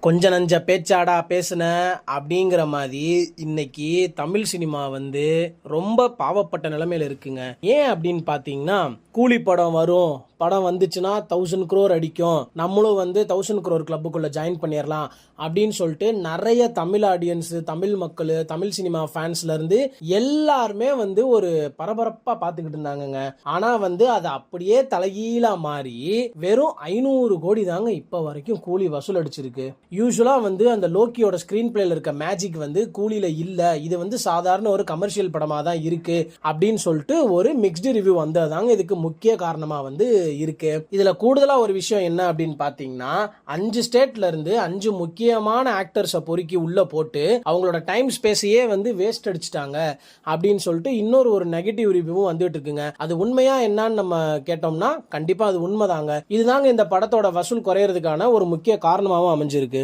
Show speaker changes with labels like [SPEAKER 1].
[SPEAKER 1] கொஞ்ச நஞ்ச பேச்சாடா பேசுன அப்படிங்கிற மாதிரி இன்னைக்கு தமிழ் சினிமா வந்து ரொம்ப பாவப்பட்ட நிலைமையில இருக்குங்க. ஏன் அப்படின்னு பார்த்தீங்கன்னா, கூலி படம் வரும், படம் வந்துச்சுன்னா 1000 crore அடிக்கும், நம்மளும் வந்து 1000 crore கிளப்புக்குள்ள ஜாயின் பண்ணிடலாம் அப்படின்னு சொல்லிட்டு நிறைய தமிழ் ஆடியன்ஸ், தமிழ் மக்கள், தமிழ் சினிமா ஃபேன்ஸ்ல இருந்து எல்லாருமே வந்து ஒரு பரபரப்பா பார்த்துக்கிட்டு இருந்தாங்கங்க. ஆனா வந்து அது அப்படியே தலைகீழா மாறி வெறும் 500 கோடி தாங்க இப்ப வரைக்கும் கூலி வசூல் அடிச்சிருக்கு. யூஸ்வலா வந்து அந்த லோக்கியோட ஸ்கிரீன் பிளேல இருக்க மேஜிக் வந்து கூலியில இல்ல, இது வந்து சாதாரண ஒரு கமர்ஷியல் படமா தான் இருக்கு அப்படின்னு சொல்லிட்டு ஒரு மிக்ஸ்டு ரிவ்யூ வந்ததாங்க இதுக்கு முக்கிய காரணமா வந்து இருக்கு. இதுல கூடுதலா ஒரு விஷயம் என்ன அப்படின்னு பாத்தீங்கன்னா, 5 ஸ்டேட்ல இருந்து 5 முக்கியமான ஆக்டர்ஸை பொறுக்கி உள்ள போட்டு அவங்களோட டைம் ஸ்பேஸையே வந்து வேஸ்ட் அடிச்சிட்டாங்க அப்படின்னு சொல்லிட்டு இன்னொரு ஒரு நெகட்டிவ் ரிவ்யூவும் வந்துட்டு இருக்குங்க. அது உண்மையா என்னன்னு நம்ம கேட்டோம்னா கண்டிப்பா அது உண்மைதாங்க. இதுதாங்க இந்த படத்தோட வசூல் குறையறதுக்கான ஒரு முக்கிய காரணமாகவும் அமைஞ்சிருக்கு.